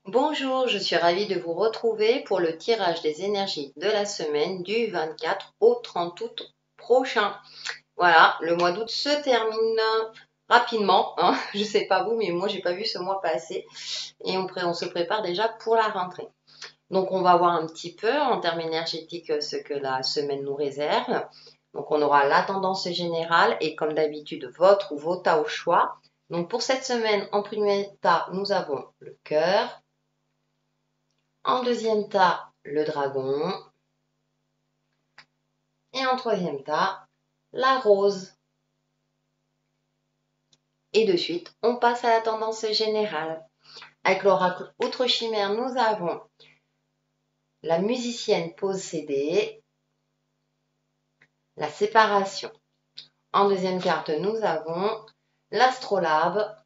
Bonjour, je suis ravie de vous retrouver pour le tirage des énergies de la semaine du 24 au 30 août prochain. Voilà, le mois d'août se termine rapidement, hein. Je sais pas vous, mais moi j'ai pas vu ce mois passer et on se prépare déjà pour la rentrée. Donc on va voir un petit peu en termes énergétiques ce que la semaine nous réserve. Donc on aura la tendance générale et comme d'habitude votre ou vos tas au choix. Donc pour cette semaine, en premier tas, nous avons le cœur. En deuxième tas, le dragon. Et en troisième tas, la rose. Et de suite, on passe à la tendance générale. Avec l'oracle Outre Chimère, nous avons la musicienne possédée, la séparation. En deuxième carte, nous avons l'astrolabe,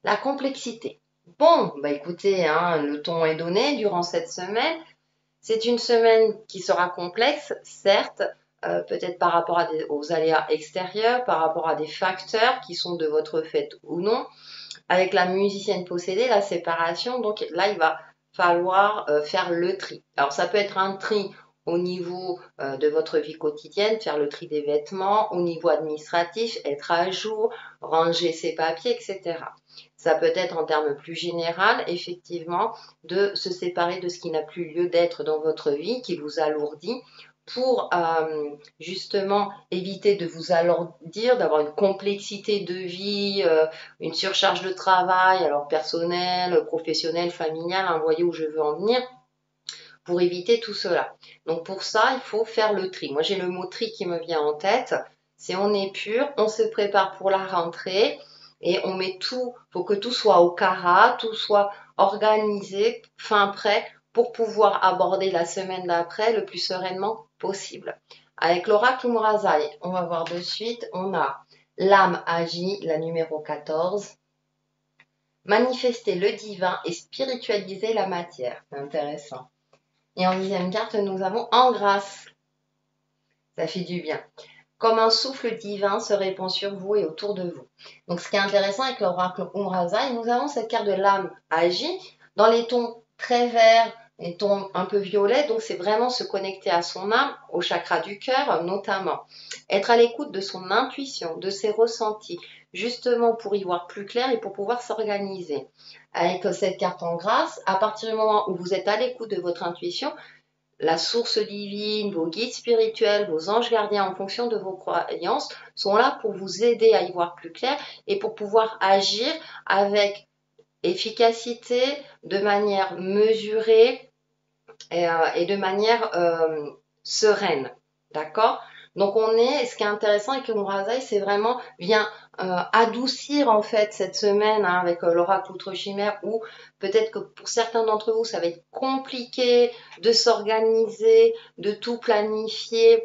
la complexité. Bon, bah écoutez, hein, le ton est donné durant cette semaine. C'est une semaine qui sera complexe, certes, peut-être par rapport aux aléas extérieurs, par rapport à des facteurs qui sont de votre fait ou non. Avec la musicienne possédée, la séparation, donc là, il va falloir faire le tri. Alors, ça peut être un tri au niveau de votre vie quotidienne, faire le tri des vêtements, au niveau administratif, être à jour, ranger ses papiers, etc. Ça peut être en termes plus général, effectivement, de se séparer de ce qui n'a plus lieu d'être dans votre vie, qui vous alourdit, pour justement éviter de vous alourdir, d'avoir une complexité de vie, une surcharge de travail, alors personnel, professionnel, familial, hein, vous voyez où je veux en venir, pour éviter tout cela. Donc pour ça, il faut faire le tri. Moi, j'ai le mot tri qui me vient en tête. C'est on est pur, on se prépare pour la rentrée et on met tout, faut que tout soit au carat, tout soit organisé, fin prêt pour pouvoir aborder la semaine d'après le plus sereinement possible. Avec l'oracle Murazai, on va voir de suite, on a l'âme agit, la numéro 14. Manifester le divin et spiritualiser la matière. C'est intéressant. Et en deuxième carte, nous avons en grâce. Ça fait du bien. Comme un souffle divin se répand sur vous et autour de vous. Donc, ce qui est intéressant avec l'oracle Umraza, nous avons cette carte de l'âme agit dans les tons très verts, les tons un peu violets. Donc, c'est vraiment se connecter à son âme, au chakra du cœur notamment. Être à l'écoute de son intuition, de ses ressentis, justement pour y voir plus clair et pour pouvoir s'organiser. Avec cette carte en grâce, à partir du moment où vous êtes à l'écoute de votre intuition, la source divine, vos guides spirituels, vos anges gardiens en fonction de vos croyances sont là pour vous aider à y voir plus clair et pour pouvoir agir avec efficacité, de manière mesurée et de manière sereine. D'accord? Donc ce qui est intéressant avec le Murazaï, c'est vraiment vient adoucir en fait cette semaine hein, avec l'oracle Outre-Chimère où peut-être que pour certains d'entre vous, ça va être compliqué de s'organiser, de tout planifier.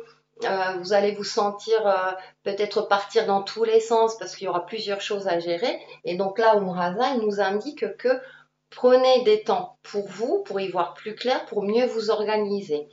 Vous allez vous sentir peut-être partir dans tous les sens parce qu'il y aura plusieurs choses à gérer. Et donc là, Murazaï nous indique que prenez des temps pour vous, pour y voir plus clair, pour mieux vous organiser.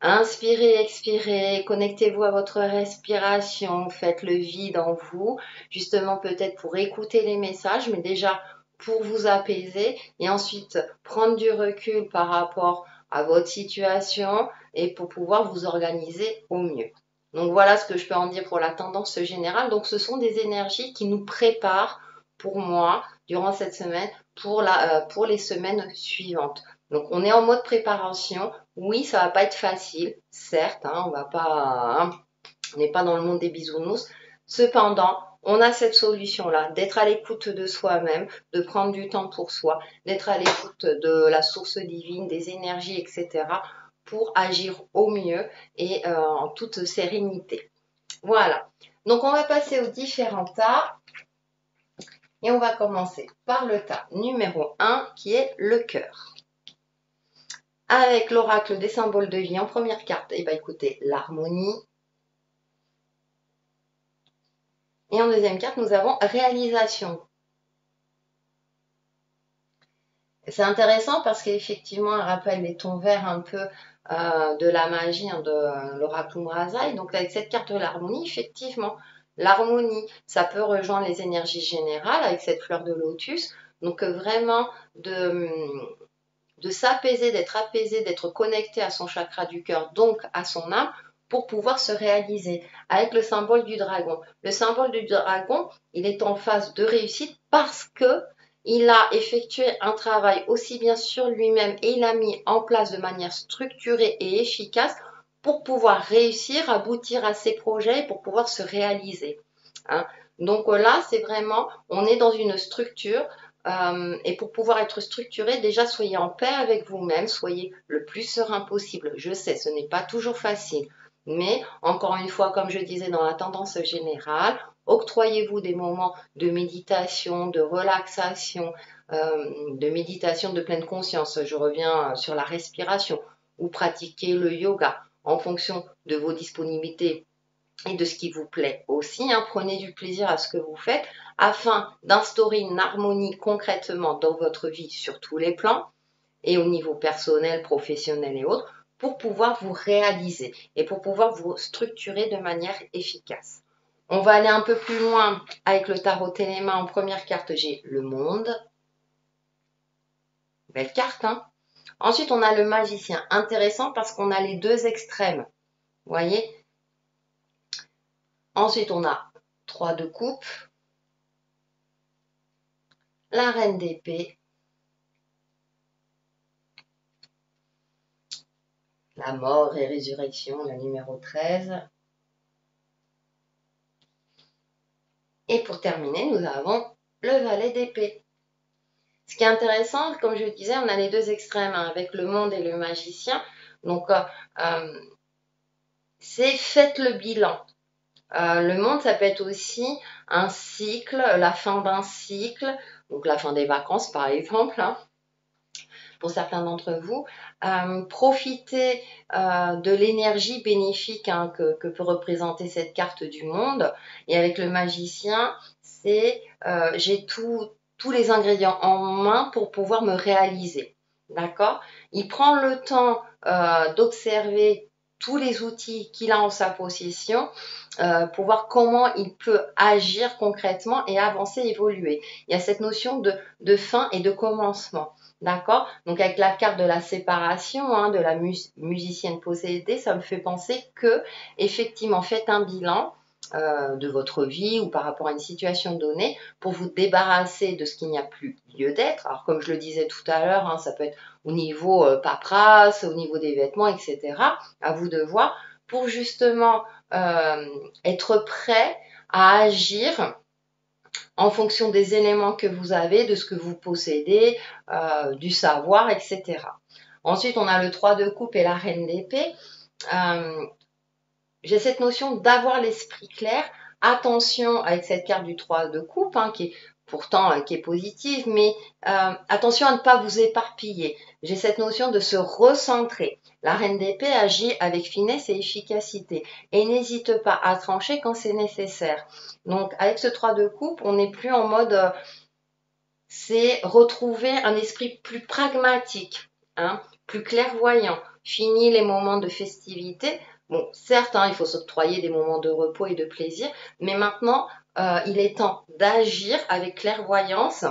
Inspirez, expirez, connectez-vous à votre respiration, faites le vide en vous, justement peut-être pour écouter les messages, mais déjà pour vous apaiser et ensuite prendre du recul par rapport à votre situation et pour pouvoir vous organiser au mieux. Donc voilà ce que je peux en dire pour la tendance générale. Donc ce sont des énergies qui nous préparent pour moi durant cette semaine pour les semaines suivantes. Donc on est en mode préparation. Oui, ça va pas être facile, certes, hein, on n'est pas dans le monde des bisounours. Cependant, on a cette solution-là, d'être à l'écoute de soi-même, de prendre du temps pour soi, d'être à l'écoute de la source divine, des énergies, etc., pour agir au mieux et en toute sérénité. Voilà. Donc on va passer aux différents tas. Et on va commencer par le tas numéro 1 qui est le cœur. Avec l'oracle des symboles de vie en première carte, et bien écoutez, l'harmonie. Et en deuxième carte, nous avons réalisation. C'est intéressant parce qu'effectivement, elle rappelle les tons verts un peu de la magie hein, de l'oracle Umrazaï. Donc avec cette carte de l'harmonie, effectivement, l'harmonie, ça peut rejoindre les énergies générales avec cette fleur de lotus. Donc vraiment de s'apaiser, d'être apaisé, d'être connecté à son chakra du cœur, donc à son âme, pour pouvoir se réaliser avec le symbole du dragon. Le symbole du dragon, il est en phase de réussite parce que il a effectué un travail aussi bien sur lui-même et il a mis en place de manière structurée et efficace pour pouvoir réussir, aboutir à ses projets, pour pouvoir se réaliser. Hein. Donc là, c'est vraiment, on est dans une structure et pour pouvoir être structuré, déjà soyez en paix avec vous-même, soyez le plus serein possible. Je sais, ce n'est pas toujours facile, mais encore une fois, comme je disais dans la tendance générale, octroyez-vous des moments de méditation, de relaxation, de méditation de pleine conscience. Je reviens sur la respiration ou pratiquez le yoga en fonction de vos disponibilités et de ce qui vous plaît aussi. Hein. Prenez du plaisir à ce que vous faites afin d'instaurer une harmonie concrètement dans votre vie sur tous les plans et au niveau personnel, professionnel et autres pour pouvoir vous réaliser et pour pouvoir vous structurer de manière efficace. On va aller un peu plus loin avec le tarot Téléma. En première carte, j'ai le monde. Belle carte, hein? Ensuite, on a le magicien. Intéressant parce qu'on a les deux extrêmes. Vous voyez? Ensuite, on a 3 de coupe, la reine d'épée, la mort et résurrection, la numéro 13. Et pour terminer, nous avons le valet d'épée. Ce qui est intéressant, comme je disais, on a les deux extrêmes hein, avec le monde et le magicien. Donc, c'est faites le bilan. Le monde, ça peut être aussi un cycle, la fin d'un cycle, donc la fin des vacances par exemple, hein, pour certains d'entre vous. Profitez de l'énergie bénéfique hein, que peut représenter cette carte du monde. Et avec le magicien, c'est j'ai tous les ingrédients en main pour pouvoir me réaliser. D'accord? Il prend le temps d'observer tous les outils qu'il a en sa possession pour voir comment il peut agir concrètement et avancer, évoluer. Il y a cette notion de fin et de commencement. D'accord? Donc avec la carte de la séparation, hein, de la musicienne possédée, ça me fait penser que effectivement faites un bilan de votre vie ou par rapport à une situation donnée pour vous débarrasser de ce qu'il n'y a plus lieu d'être. Alors comme je le disais tout à l'heure, hein, ça peut être au niveau paperasse, au niveau des vêtements, etc. À vous de voir pour justement être prêt à agir en fonction des éléments que vous avez, de ce que vous possédez, du savoir, etc. Ensuite, on a le 3 de coupe et la reine d'épée. J'ai cette notion d'avoir l'esprit clair. Attention avec cette carte du 3 de coupe, hein, qui est pourtant qui est positive, mais attention à ne pas vous éparpiller. J'ai cette notion de se recentrer. La reine d'épée agit avec finesse et efficacité et n'hésite pas à trancher quand c'est nécessaire. Donc avec ce 3 de coupe, on n'est plus en mode c'est retrouver un esprit plus pragmatique, hein, plus clairvoyant. Fini les moments de festivité. Bon, certes, hein, il faut s'octroyer des moments de repos et de plaisir, mais maintenant, il est temps d'agir avec clairvoyance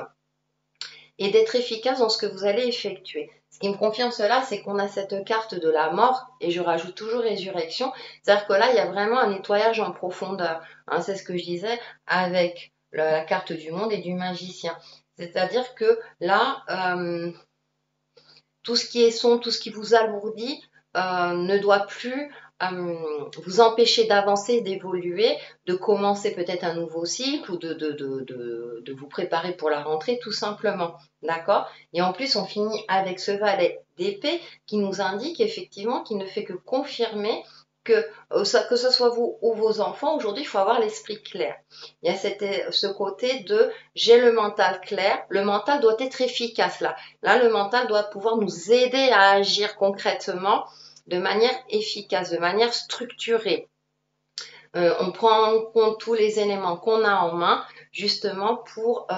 et d'être efficace dans ce que vous allez effectuer. Ce qui me confirme cela, c'est qu'on a cette carte de la mort, et je rajoute toujours résurrection, c'est-à-dire que là, il y a vraiment un nettoyage en profondeur. Hein, c'est ce que je disais avec la carte du monde et du magicien. C'est-à-dire que là, tout ce qui est son, tout ce qui vous alourdit, ne doit plus vous empêcher d'avancer, d'évoluer, de commencer peut-être un nouveau cycle ou de vous préparer pour la rentrée tout simplement. D'accord? Et en plus, on finit avec ce valet d'épée qui nous indique effectivement qu'il ne fait que confirmer que ce soit vous ou vos enfants, aujourd'hui, il faut avoir l'esprit clair. Il y a ce côté de j'ai le mental clair, le mental doit être efficace là. Là, le mental doit pouvoir nous aider à agir concrètement de manière efficace, de manière structurée. On prend en compte tous les éléments qu'on a en main justement pour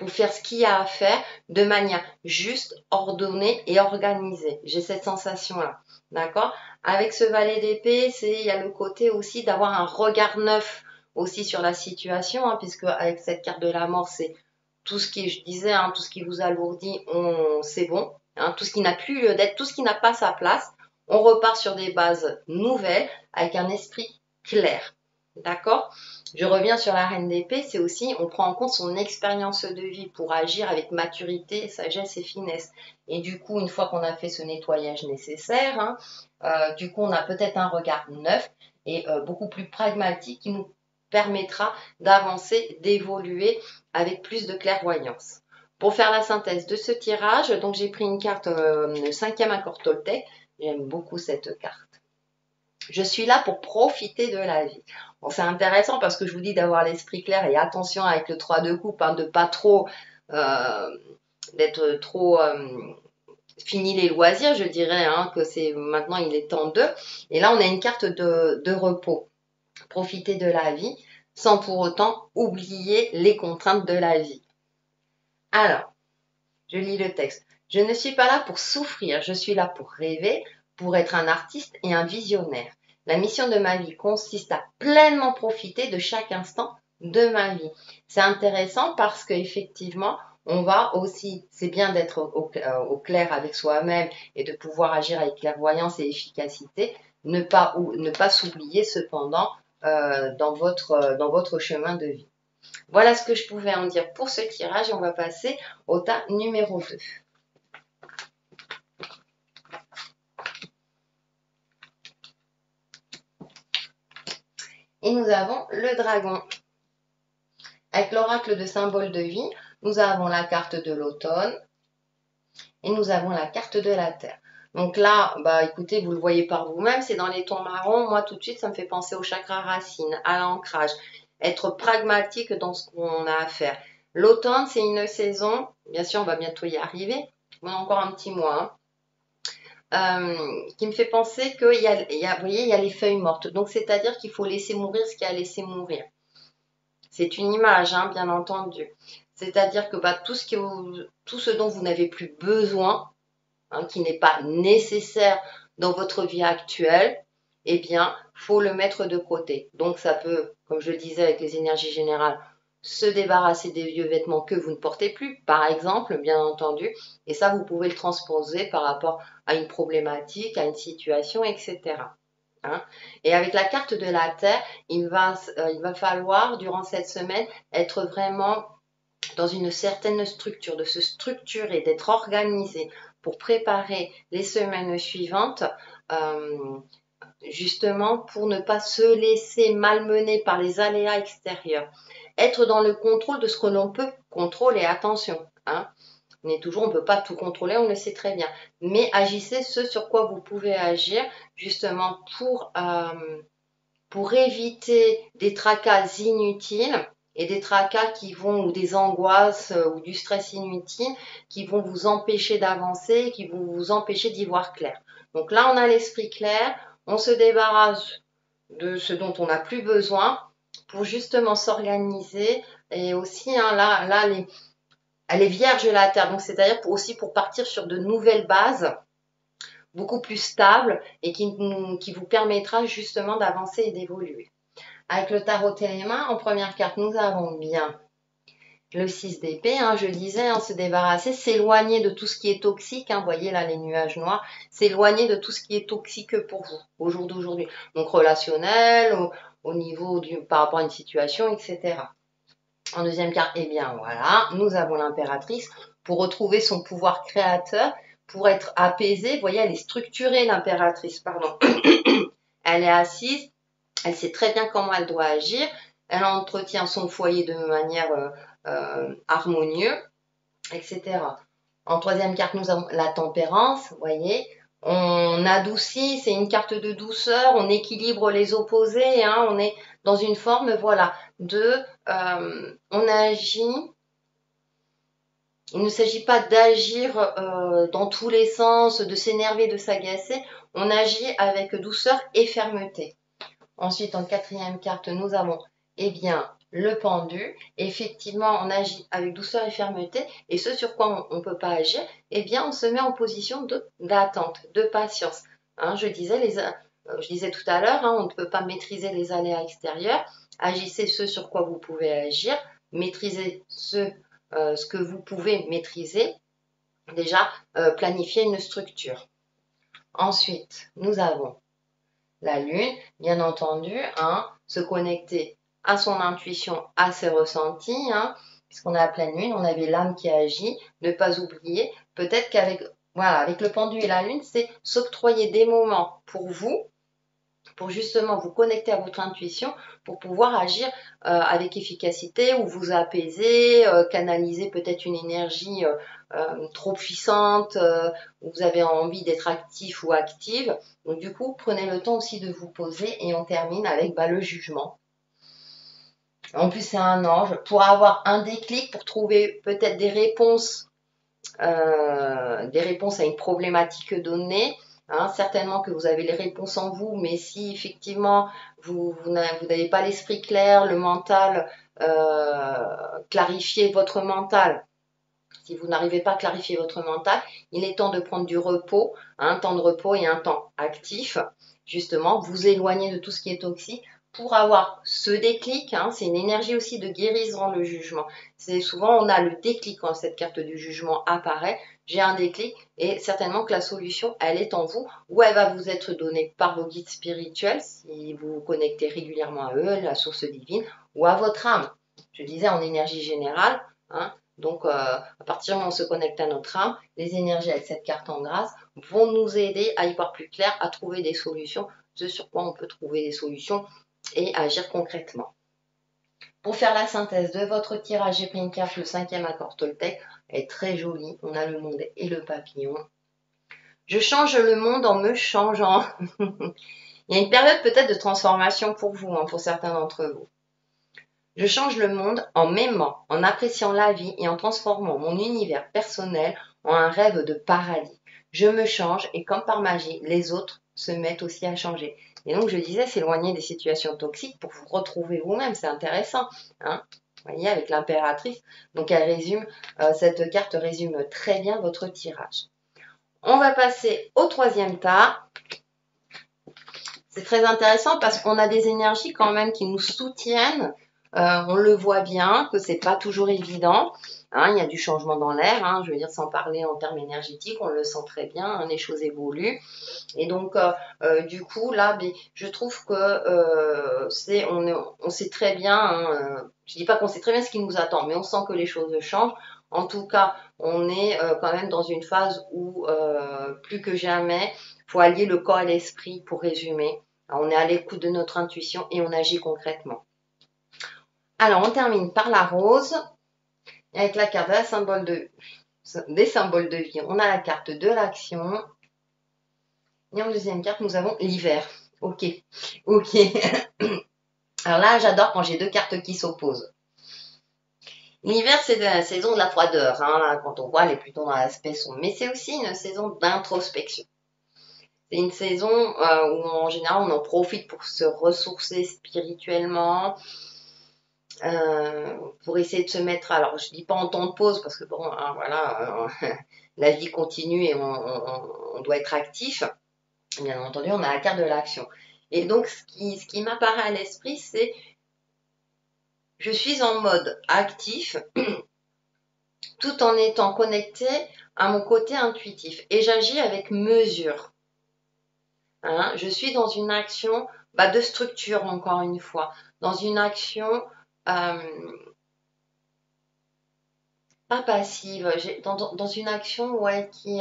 faire ce qu'il y a à faire de manière juste, ordonnée et organisée. J'ai cette sensation-là, d'accord? Avec ce valet d'épée, il y a le côté aussi d'avoir un regard neuf aussi sur la situation, hein, puisque avec cette carte de la mort, c'est tout ce qui, je disais, hein, tout ce qui vous alourdit, c'est bon. Hein, tout ce qui n'a plus lieu d'être, tout ce qui n'a pas sa place, on repart sur des bases nouvelles avec un esprit clair. D'accord? Je reviens sur la reine d'épée, c'est aussi, on prend en compte son expérience de vie pour agir avec maturité, sagesse et finesse. Et du coup, une fois qu'on a fait ce nettoyage nécessaire, hein, du coup, on a peut-être un regard neuf et beaucoup plus pragmatique qui nous permettra d'avancer, d'évoluer avec plus de clairvoyance. Pour faire la synthèse de ce tirage, donc j'ai pris une carte, le 5e accord Toltec. J'aime beaucoup cette carte. Je suis là pour profiter de la vie. Bon, c'est intéressant parce que je vous dis d'avoir l'esprit clair et attention avec le 3 de coupe, hein, de pas trop, d'être trop fini les loisirs, je dirais, hein, que c'est maintenant il est temps d'eux. Et là, on a une carte de repos. Profiter de la vie sans pour autant oublier les contraintes de la vie. Alors, je lis le texte. Je ne suis pas là pour souffrir, je suis là pour rêver, pour être un artiste et un visionnaire. La mission de ma vie consiste à pleinement profiter de chaque instant de ma vie. C'est intéressant parce qu'effectivement, on va aussi, c'est bien d'être au clair avec soi-même et de pouvoir agir avec clairvoyance et efficacité, ne pas s'oublier cependant dans votre chemin de vie. Voilà ce que je pouvais en dire pour ce tirage et on va passer au tas numéro 2. Et nous avons le dragon. Avec l'oracle de symbole de vie, nous avons la carte de l'automne et nous avons la carte de la terre. Donc là, bah écoutez, vous le voyez par vous-même, c'est dans les tons marrons. Moi, tout de suite, ça me fait penser au chakra racine, à l'ancrage. Être pragmatique dans ce qu'on a à faire. L'automne, c'est une saison, bien sûr, on va bientôt y arriver, on a encore un petit mois, qui me fait penser qu'il vous voyez, il y a les feuilles mortes. Donc, c'est-à-dire qu'il faut laisser mourir ce qui a laissé mourir. C'est une image, hein, bien entendu. C'est-à-dire que bah, tout ce dont vous n'avez plus besoin, hein, qui n'est pas nécessaire dans votre vie actuelle, eh bien, faut le mettre de côté. Donc, ça peut, comme je le disais avec les énergies générales, se débarrasser des vieux vêtements que vous ne portez plus, par exemple, bien entendu. Et ça, vous pouvez le transposer par rapport à une problématique, à une situation, etc. Hein. Et avec la carte de la Terre, il va falloir, durant cette semaine, être vraiment dans une certaine structure, de se structurer, d'être organisé pour préparer les semaines suivantes, justement pour ne pas se laisser malmener par les aléas extérieurs. Être dans le contrôle de ce que l'on peut contrôler, attention, hein. On ne peut pas tout contrôler, on le sait très bien. Mais agissez ce sur quoi vous pouvez agir, justement pour éviter des tracas inutiles et des tracas ou des angoisses ou du stress inutile qui vont vous empêcher d'avancer, qui vont vous empêcher d'y voir clair. Donc là, on a l'esprit clair, on se débarrasse de ce dont on n'a plus besoin pour justement s'organiser et aussi, hein, là elle est vierge la terre, donc c'est-à-dire aussi pour partir sur de nouvelles bases beaucoup plus stables et qui vous permettra justement d'avancer et d'évoluer. Avec le tarot Téléma, en première carte, nous avons bien le 6 d'épée, hein, je disais, hein, se débarrasser, s'éloigner de tout ce qui est toxique, hein, voyez là les nuages noirs, s'éloigner de tout ce qui est toxique pour vous, au jour d'aujourd'hui. Donc relationnel, au niveau par rapport à une situation, etc. En deuxième carte, eh bien voilà, nous avons l'impératrice pour retrouver son pouvoir créateur, pour être apaisée. Vous voyez, elle est structurée, l'impératrice, pardon. Elle est assise, elle sait très bien comment elle doit agir, elle entretient son foyer de manière harmonieuse, etc. En troisième carte, nous avons la tempérance, vous voyez. On adoucit, c'est une carte de douceur, on équilibre les opposés, hein, on est dans une forme, voilà, on agit. Il ne s'agit pas d'agir dans tous les sens, de s'énerver, de s'agacer. On agit avec douceur et fermeté. Ensuite, en quatrième carte, nous avons, eh bien, le pendu. Effectivement, on agit avec douceur et fermeté. Et ce sur quoi on ne peut pas agir, eh bien, on se met en position d'attente, de patience. Hein, je disais tout à l'heure, hein, on ne peut pas maîtriser les aléas extérieurs. Agissez ce sur quoi vous pouvez agir. Maîtrisez ce ce que vous pouvez maîtriser, déjà planifier une structure. Ensuite, nous avons la lune, bien entendu, hein, se connecter à son intuition, à ses ressentis, hein, puisqu'on a la pleine lune, on avait l'âme qui agit, ne pas oublier, peut-être qu'avec voilà, avec le pendu et la lune, c'est s'octroyer des moments pour vous, pour justement vous connecter à votre intuition, pour pouvoir agir avec efficacité ou vous apaiser, canaliser peut-être une énergie trop puissante, où vous avez envie d'être actif ou active. Donc du coup, prenez le temps aussi de vous poser et on termine avec le jugement. En plus, c'est un ange. Pour avoir un déclic, pour trouver peut-être des réponses à une problématique donnée. Hein, certainement que vous avez les réponses en vous, mais si effectivement vous n'avez pas l'esprit clair, le mental, clarifier votre mental, si vous n'arrivez pas à clarifier votre mental, il est temps de prendre du repos, un temps de repos et un temps actif, justement, vous éloigner de tout ce qui est toxique pour avoir ce déclic, hein, c'est une énergie aussi de guérison, le jugement. C'est souvent, on a le déclic quand cette carte du jugement apparaît, j'ai un déclic et certainement que la solution, elle est en vous ou elle va vous être donnée par vos guides spirituels si vous vous connectez régulièrement à eux, la source divine, ou à votre âme. Je disais en énergie générale, hein, donc à partir du moment où on se connecte à notre âme, les énergies avec cette carte en grâce vont nous aider à y voir plus clair, à trouver des solutions, ce sur quoi on peut trouver des solutions et agir concrètement. Pour faire la synthèse de votre tirage, j'ai pris une carte, le 5e accord Toltec, elle est très jolie, on a le monde et le papillon. Je change le monde en me changeant. Il y a une période peut-être de transformation pour vous, hein, pour certains d'entre vous. Je change le monde en m'aimant, en appréciant la vie et en transformant mon univers personnel en un rêve de paradis. Je me change et comme par magie, les autres se mettent aussi à changer. Et donc je disais, s'éloigner des situations toxiques pour vous retrouver vous-même, c'est intéressant. Hein, vous voyez, avec l'impératrice. Donc elle résume, cette carte résume très bien votre tirage. On va passer au 3e tas. C'est très intéressant parce qu'on a des énergies quand même qui nous soutiennent. On le voit bien que c'est pas toujours évident. Hein, il y a du changement dans l'air. Hein, je veux dire, sans parler en termes énergétiques, on le sent très bien. Hein, les choses évoluent. Et donc, du coup, là, je trouve que on sait très bien. Hein, je dis pas qu'on sait très bien ce qui nous attend, mais on sent que les choses changent. En tout cas, on est quand même dans une phase où plus que jamais, il faut allier le corps et l'esprit pour résumer. On est à l'écoute de notre intuition et on agit concrètement. Alors, on termine par la rose. Et avec la carte des symboles de vie, on a la carte de l'action. Et en 2e carte, nous avons l'hiver. Ok. Alors là, j'adore quand j'ai 2 cartes qui s'opposent. L'hiver, c'est la saison de la froideur. Hein, là, quand on voit, elle est plutôt dans l'aspect sombre. Mais c'est aussi une saison d'introspection. C'est une saison où en général on en profite pour se ressourcer spirituellement, pour essayer de se mettre, alors je dis pas en temps de pause parce que bon, hein, voilà, la vie continue et on doit être actif. Bien entendu, on a la carte de l'action. Et donc ce qui m'apparaît à l'esprit, c'est je suis en mode actif tout en étant connecté à mon côté intuitif et j'agis avec mesure. Hein, je suis dans une action de structure, encore une fois, dans une action pas passive, dans une action qui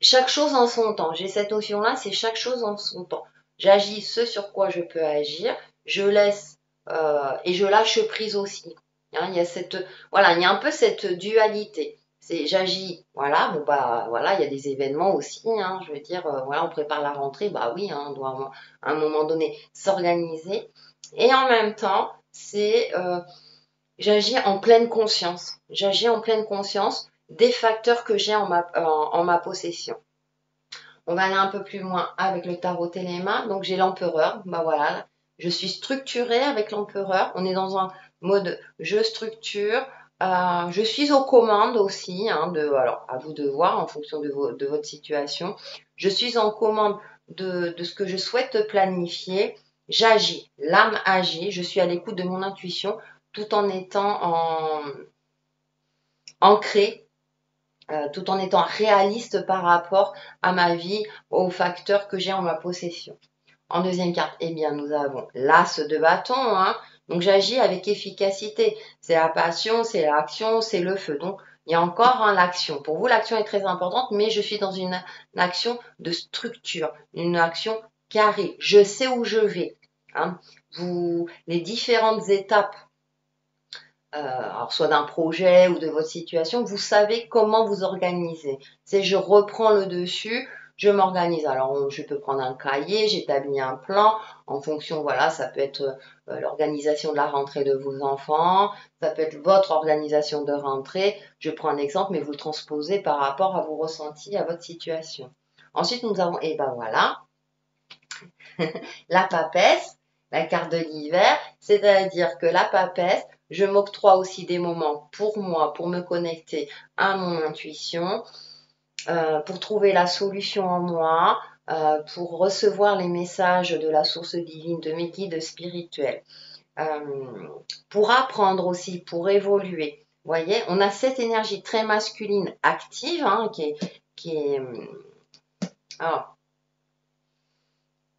chaque chose en son temps. J'ai cette notion-là, c'est chaque chose en son temps. J'agis ce sur quoi je peux agir, je laisse et je lâche prise aussi. Hein, il y a un peu cette dualité. C'est j'agis, voilà, voilà, il y a des événements aussi, hein, je veux dire, voilà, on prépare la rentrée, oui, hein, on doit à un moment donné s'organiser. Et en même temps, j'agis en pleine conscience. J'agis en pleine conscience des facteurs que j'ai en ma possession. On va aller un peu plus loin avec le tarot Téléma. Donc j'ai l'empereur, voilà, je suis structurée avec l'empereur. On est dans un mode je structure. Je suis aux commandes aussi, hein, alors à vous de voir en fonction de votre situation. Je suis en commande de ce que je souhaite planifier. J'agis, l'âme agit, je suis à l'écoute de mon intuition tout en étant ancré, tout en étant réaliste par rapport à ma vie, aux facteurs que j'ai en ma possession. En deuxième carte, eh bien, nous avons l'as de bâton, hein. Donc, j'agis avec efficacité. C'est la passion, c'est l'action, c'est le feu. Donc, il y a encore l'action. Pour vous, l'action est très importante, mais je suis dans une action de structure, une action carrée. Je sais où je vais. Hein. Les différentes étapes, alors soit d'un projet ou de votre situation, vous savez comment vous organiser. C'est je reprends le dessus, je m'organise. Alors, je peux prendre un cahier, j'établis un plan en fonction, voilà, ça peut être l'organisation de la rentrée de vos enfants, ça peut être votre organisation de rentrée. Je prends un exemple, mais vous le transposez par rapport à vos ressentis, à votre situation. Ensuite, nous avons, et ben voilà, la papesse, la carte de l'hiver, c'est-à-dire que la papesse, je m'octroie aussi des moments pour moi, pour me connecter à mon intuition, pour trouver la solution en moi, pour recevoir les messages de la source divine, de mes guides spirituels, pour apprendre aussi, pour évoluer. Vous voyez, on a cette énergie très masculine active, hein, alors,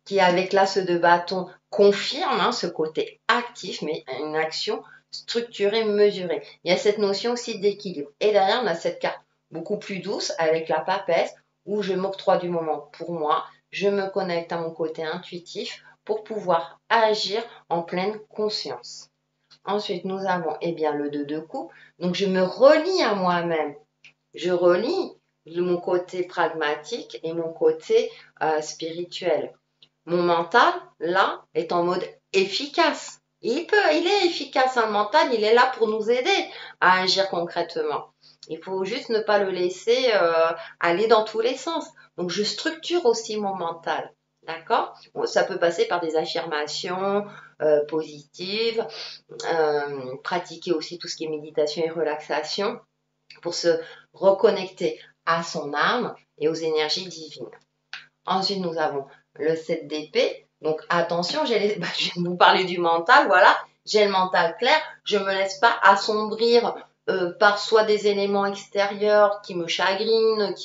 qui avec l'as de bâton confirme hein, ce côté actif, mais une action structurée, mesurée. Il y a cette notion aussi d'équilibre. Et derrière, on a cette carte beaucoup plus douce avec la papesse, où je m'octroie du moment pour moi, je me connecte à mon côté intuitif pour pouvoir agir en pleine conscience. Ensuite, nous avons eh bien, le 2 de coupe. Donc, je me relie à moi-même. Je relie mon côté pragmatique et mon côté spirituel. Mon mental, là, est en mode efficace. Il est efficace, un mental, il est là pour nous aider à agir concrètement. Il faut juste ne pas le laisser aller dans tous les sens. Donc, je structure aussi mon mental. D'accord? Bon, ça peut passer par des affirmations positives, pratiquer aussi tout ce qui est méditation et relaxation pour se reconnecter à son âme et aux énergies divines. Ensuite, nous avons le 7 d'épée. Donc, attention, je vais vous parler du mental, voilà. J'ai le mental clair, je me laisse pas assombrir par soit des éléments extérieurs qui me chagrinent,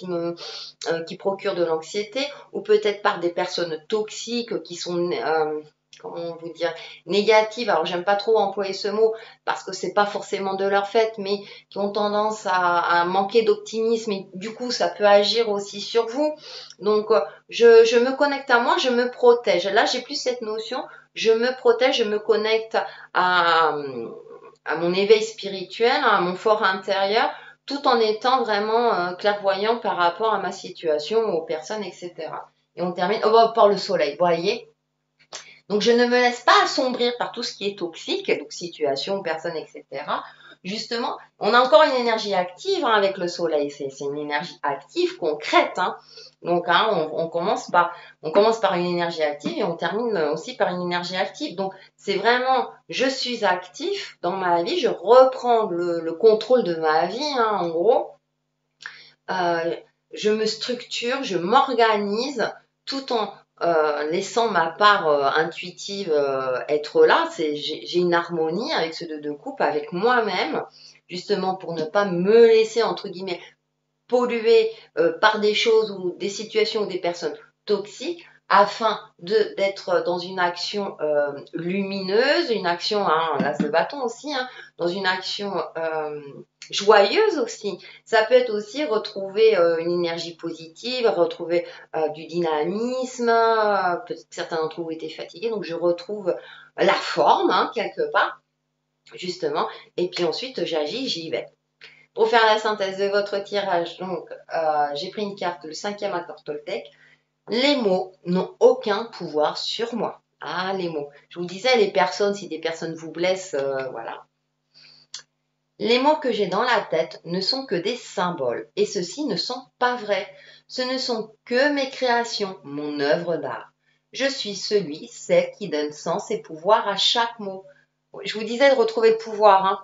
qui procurent de l'anxiété, ou peut-être par des personnes toxiques qui sont comment vous dire, négatives. Alors, j'aime pas trop employer ce mot parce que c'est pas forcément de leur fait, mais qui ont tendance à manquer d'optimisme et du coup, ça peut agir aussi sur vous. Donc, je me connecte à moi, je me protège. Là, j'ai plus cette notion, je me protège, je me connecte à mon éveil spirituel, à mon fort intérieur, tout en étant vraiment clairvoyant par rapport à ma situation, aux personnes, etc. Et on termine par le soleil, vous voyez. Donc, je ne me laisse pas assombrir par tout ce qui est toxique, donc situation, personne, etc. Justement, on a encore une énergie active hein, avec le soleil, c'est une énergie active, concrète. Hein. Donc, hein, on commence par une énergie active et on termine aussi par une énergie active. Donc, c'est vraiment, je suis actif dans ma vie, je reprends le contrôle de ma vie, hein, en gros. Je me structure, je m'organise tout en laissant ma part intuitive être là. J'ai une harmonie avec ce deux de coupe, avec moi-même, justement pour ne pas me laisser, entre guillemets, polluer par des choses ou des situations ou des personnes toxiques afin d'être dans une action lumineuse, une action, hein, l'as de bâton aussi, hein, dans une action joyeuse aussi. Ça peut être aussi retrouver une énergie positive, retrouver du dynamisme. Peut-être que certains d'entre vous étaient fatigués, donc je retrouve la forme hein, quelque part, justement. Et puis ensuite, j'agis, j'y vais. Pour faire la synthèse de votre tirage, donc j'ai pris une carte, le 5e accord Toltec. Les mots n'ont aucun pouvoir sur moi. Ah, les mots. Je vous disais, les personnes, si des personnes vous blessent, voilà. Les mots que j'ai dans la tête ne sont que des symboles, et ceux-ci ne sont pas vrais. Ce ne sont que mes créations, mon œuvre d'art. Je suis celui, celle qui donne sens et pouvoir à chaque mot. Je vous disais de retrouver le pouvoir, hein.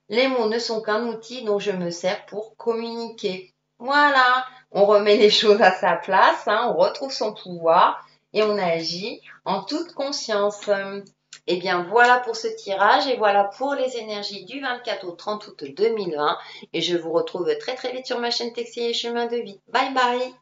Les mots ne sont qu'un outil dont je me sers pour communiquer. Voilà, on remet les choses à sa place, hein, on retrouve son pouvoir et on agit en toute conscience. Et bien voilà pour ce tirage et voilà pour les énergies du 24 au 30 août 2020. Et je vous retrouve très très vite sur ma chaîne Textile et Chemin de Vie. Bye bye!